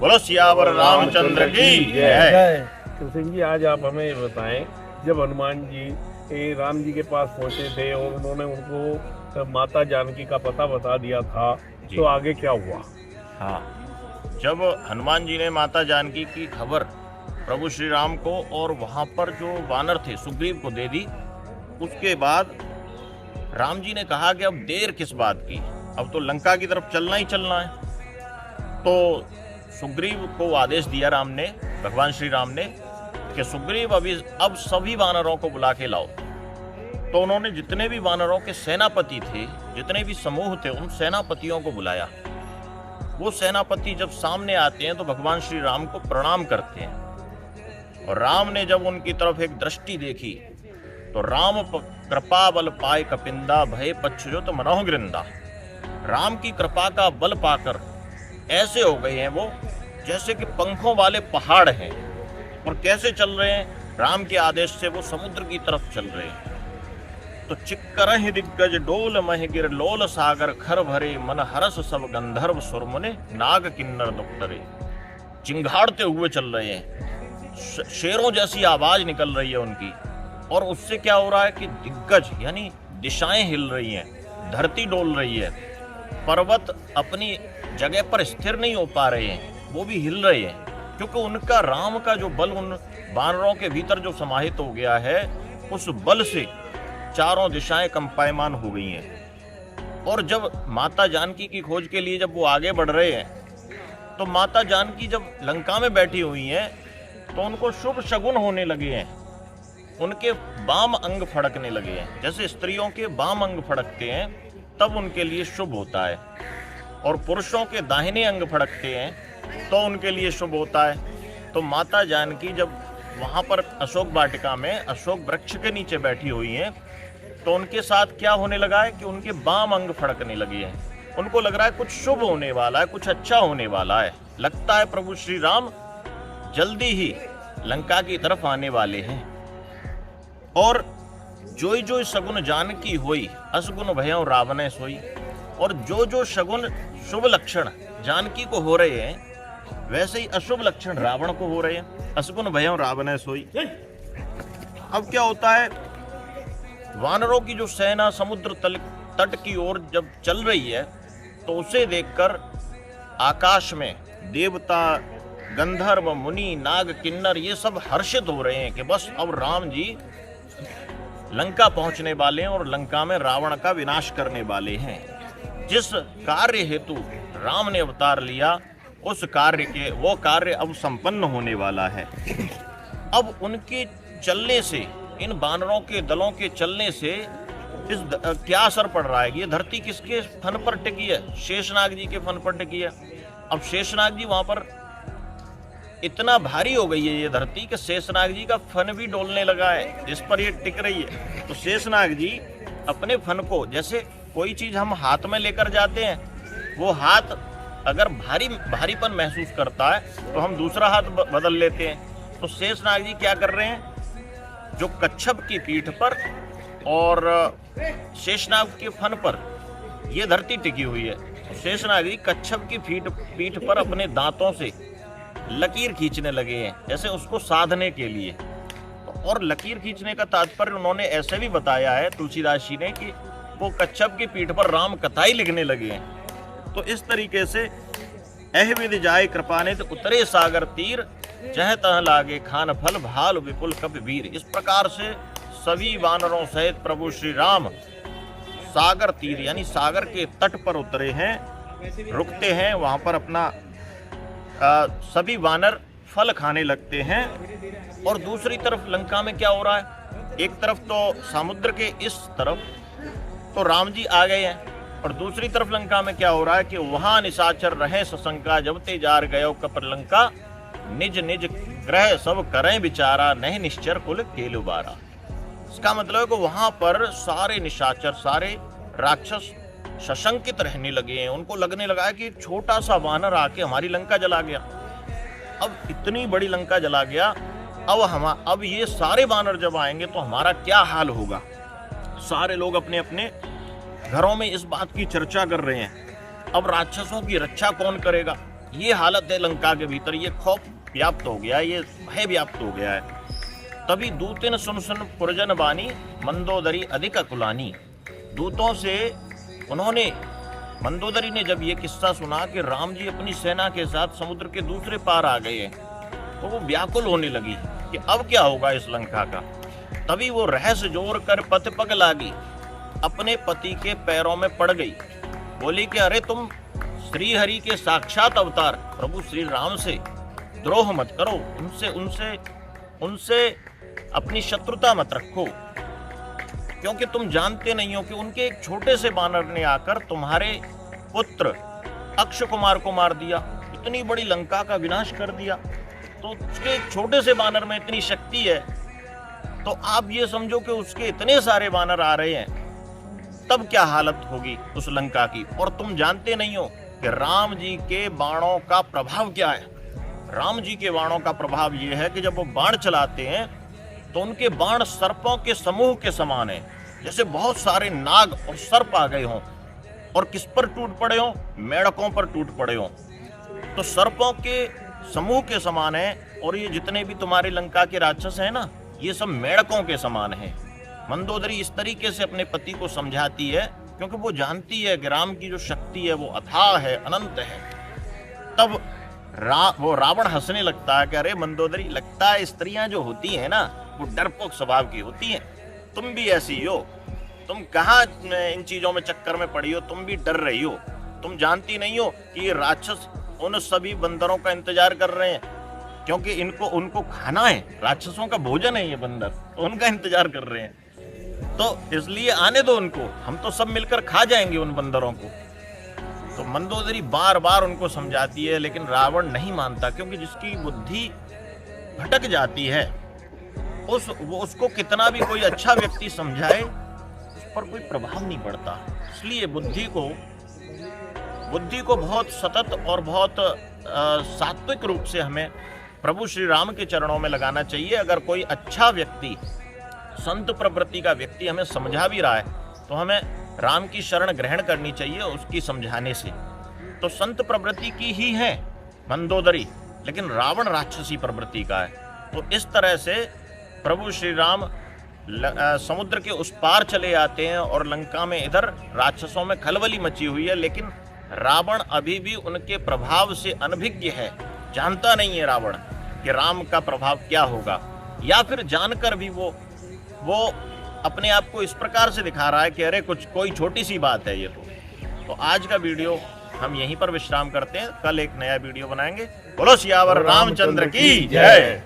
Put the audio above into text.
बोलो सियावर रामचंद्र की जय। कृष्ण जी, आज आप हमें ये बताएं, जब हनुमान जी राम जी के पास पहुंचे थे और उन्होंने उनको माता जानकी का पता बता दिया था, तो आगे क्या हुआ? हाँ, जब हनुमान जी ने माता जानकी की खबर प्रभु श्री राम को और वहां पर जो वानर थे सुग्रीव को दे दी, उसके बाद राम जी ने कहा कि अब देर किस बात की, अब तो लंका की तरफ चलना ही चलना है। तो सुग्रीव को आदेश दिया राम ने, भगवान श्री राम ने, कि सुग्रीव अब सभी वानरों को बुला के लाओ। तो उन्होंने जितने भी वानरों के सेनापति थे, जितने भी समूह थे, उन सेनापतियों को बुलाया। वो सेनापति जब सामने आते हैं तो भगवान श्री राम को प्रणाम करते हैं। और राम ने जब उनकी तरफ एक दृष्टि देखी तो राम कृपा बल पाए कपिंदा, भय पच्छुत मनोह गृंदा। राम की कृपा का बल पाकर ऐसे हो गए हैं वो जैसे कि पंखों वाले पहाड़ हैं। और कैसे चल रहे हैं? राम के आदेश से वो समुद्र की तरफ चल रहे हैं। तो चिक्कर दिग्गज डोल मह गिर लोल सागर खर भरे, मन हरस सब गंधर्व सुर मुने नाग किन्नर दुक्तरे। चिंगाड़ते हुए चल रहे हैं, शेरों जैसी आवाज निकल रही है उनकी। और उससे क्या हो रहा है कि दिग्गज यानी दिशाएं हिल रही हैं, धरती डोल रही है, पर्वत अपनी जगह पर स्थिर नहीं हो पा रहे हैं, वो भी हिल रहे हैं, क्योंकि उनका राम का जो बल उन वानरों के भीतर जो समाहित हो गया है, उस बल से चारों दिशाएं कंपायमान हो गई हैं। और जब माता जानकी की खोज के लिए जब वो आगे बढ़ रहे हैं, तो माता जानकी जब लंका में बैठी हुई हैं तो उनको शुभ शगुन होने लगे हैं। उनके बाम अंग फड़कने लगे हैं, जैसे स्त्रियों के बाम अंग फड़कते हैं तब उनके लिए शुभ होता है। और पुरुषों के दाहिने अंग फड़कते हैं तो उनके लिए शुभ होता है। तो माता जानकी जब वहां पर अशोक वाटिका में अशोक वृक्ष के नीचे बैठी हुई हैं, तो उनके साथ क्या होने लगा है कि उनके बाम अंग फड़कने लगे हैं। उनको लग रहा है कुछ शुभ होने वाला है, कुछ अच्छा होने वाला है। लगता है प्रभु श्री राम जल्दी ही लंका की तरफ आने वाले हैं। और जोई जोई सगुन जानकी होई, असगुन भयों रावण सोई। और जो जो शगुन शुभ लक्षण जानकी को हो रहे हैं, वैसे ही अशुभ लक्षण रावण को हो रहे हैं। असगुन भयों रावण सोई। अब क्या होता है, वानरों की जो सेना समुद्र तट की ओर जब चल रही है, तो उसे देखकर आकाश में देवता, गंधर्व, मुनि, नाग, किन्नर ये सब हर्षित हो रहे हैं कि बस अब राम जी लंका पहुंचने वाले हैं और लंका में रावण का विनाश करने वाले हैं। जिस कार्य हेतु राम ने अवतार लिया, उस वो कार्य अब संपन्न होने वाला है। अब उनके चलने से, इन वानरों के दलों के चलने से क्या असर पड़ रहा है? ये धरती किसके फन पर टिकी है? शेषनाग जी के फन पर टिकी है। अब शेषनाग जी वहां पर इतना भारी हो गई है ये धरती कि शेषनाग जी का फन भी डोलने लगा है, जिस पर ये टिक रही है। तो शेषनाग जी अपने फन को, जैसे कोई चीज हम हाथ में लेकर जाते हैं, वो हाथ अगर भारीपन महसूस करता है तो हम दूसरा हाथ बदल लेते हैं। तो शेषनाग जी क्या कर रहे हैं, जो कच्छप की पीठ पर और शेषनाग के फन पर ये धरती टिकी हुई है, तो शेषनाग जी कच्छप की पीठ पर अपने दांतों से लकीर खींचने लगे हैं, जैसे उसको साधने के लिए। और लकीर खींचने का तात्पर्य उन्होंने ऐसे भी बताया है तुलसीदास जी ने कि वो कच्छप की पीठ पर राम कथाई लिखने लगे हैं। तो इस तरीके से एह विधि जाए कृपानित उतरे सागर तीर, जह तह लागे खान फल भाल विपुल कपि वीर। इस प्रकार से सभी वानरों सहित प्रभु श्री राम सागर तीर यानी सागर के तट पर उतरे हैं, रुकते हैं। वहां पर अपना सभी वानर फल खाने लगते हैं। और दूसरी तरफ लंका में क्या हो रहा है, एक तरफ तो समुद्र के इस तरफ तो राम जी आ गए हैं, और दूसरी तरफ लंका में क्या हो रहा है कि वहां निशाचर रहे सशंका, जब ते जार गयो कपर लंका, निज निज ग्रह सब करें विचारा, नहीं निश्चर कुल केलुबारा। इसका मतलब है कि वहां पर सारे निशाचर, सारे राक्षस सशंकित रहने लगे हैं। उनको लगने लगा है कि छोटा सा वानर आके हमारी लंका जला गया। अब इतनी बड़ी लंका जला गया, अब ये सारे वानर जब आएंगे तो हमारा क्या हाल होगा। सारे लोग अपने अपने घरों में इस बात की चर्चा कर रहे हैं। अब राक्षसों की रक्षा कौन करेगा? ये हालत है लंका के भीतर, ये खौफ व्याप्त हो गया, ये भय व्याप्त हो गया है। तभी दूतिन सुन सुन पुरजन बानी, मंदोदरी अधिक अकुलानी। दूतों से उन्होंने, मंदोदरी ने जब ये किस्सा सुना कि राम जी अपनी सेना के साथ समुद्र के दूसरे पार आ गए हैं, तो वो व्याकुल होने लगी कि अब क्या होगा इस लंका का। तभी वो रहस्य जोर कर पथ पग लागी, अपने पति के पैरों में पड़ गई। बोली कि अरे तुम श्री हरि के साक्षात अवतार प्रभु श्री राम से द्रोह मत करो, उनसे अपनी शत्रुता मत रखो, क्योंकि तुम जानते नहीं हो कि उनके एक छोटे से बानर ने आकर तुम्हारे पुत्र अक्ष कुमार को मार दिया, इतनी बड़ी लंका का विनाश कर दिया। तो उसके एक छोटे से बानर में इतनी शक्ति है, तो आप ये समझो कि उसके इतने सारे बानर आ रहे हैं, तब क्या हालत होगी उस लंका की। और तुम जानते नहीं हो कि राम जी के बाणों का प्रभाव क्या है। राम जी के बाणों का प्रभाव यह है कि जब वो बाण चलाते हैं तो उनके बाण सर्पों के समूह के समान है, जैसे बहुत सारे नाग और सर्प आ गए हों और किस पर टूट पड़े हों, मेढकों पर टूट पड़े हों। तो सर्पों के समूह के समान है, और ये जितने भी तुम्हारे लंका के राक्षस हैं ना, ये सब मेढकों के समान है। मंदोदरी इस तरीके से अपने पति को समझाती है, क्योंकि वो जानती है कि राम की जो शक्ति है वो अथाह है, अनंत है। तब वो रावण हंसने लगता है कि अरे मंदोदरी, लगता है स्त्रियां जो होती हैं ना वो डरपोक स्वभाव की होती हैं, तुम भी ऐसी हो, तुम कहाँ इन चीजों में चक्कर में पड़ी हो, तुम भी डर रही हो। तुम जानती नहीं हो कि ये राक्षस उन सभी बंदरों का इंतजार कर रहे हैं, क्योंकि उनको खाना है, राक्षसों का भोजन है ये बंदर, तो उनका इंतजार कर रहे हैं। तो इसलिए आने दो उनको, हम तो सब मिलकर खा जाएंगे उन बंदरों को। तो मंदोदरी बार बार उनको समझाती है, लेकिन रावण नहीं मानता, क्योंकि जिसकी बुद्धि भटक जाती है उसको कितना भी कोई अच्छा व्यक्ति समझाए उस पर कोई प्रभाव नहीं पड़ता। इसलिए बुद्धि को बहुत सतत और बहुत सात्विक रूप से हमें प्रभु श्री राम के चरणों में लगाना चाहिए। अगर कोई अच्छा व्यक्ति, संत प्रवृत्ति का व्यक्ति हमें समझा भी रहा है, तो हमें राम की शरण ग्रहण करनी चाहिए उसकी समझाने से। तो संत प्रवृत्ति की ही है मंदोदरी, लेकिन रावण राक्षसी प्रवृत्ति का है। तो इस तरह से प्रभु श्री राम समुद्र के उस पार चले आते हैं, और लंका में इधर राक्षसों में खलबली मची हुई है, लेकिन रावण अभी भी उनके प्रभाव से अनभिज्ञ है। जानता नहीं है रावण कि राम का प्रभाव क्या होगा, या फिर जानकर भी वो अपने आप को इस प्रकार से दिखा रहा है कि अरे कोई छोटी सी बात है ये। तो आज का वीडियो हम यहीं पर विश्राम करते हैं, कल एक नया वीडियो बनाएंगे। बोलो सियावर रामचंद्र की जय।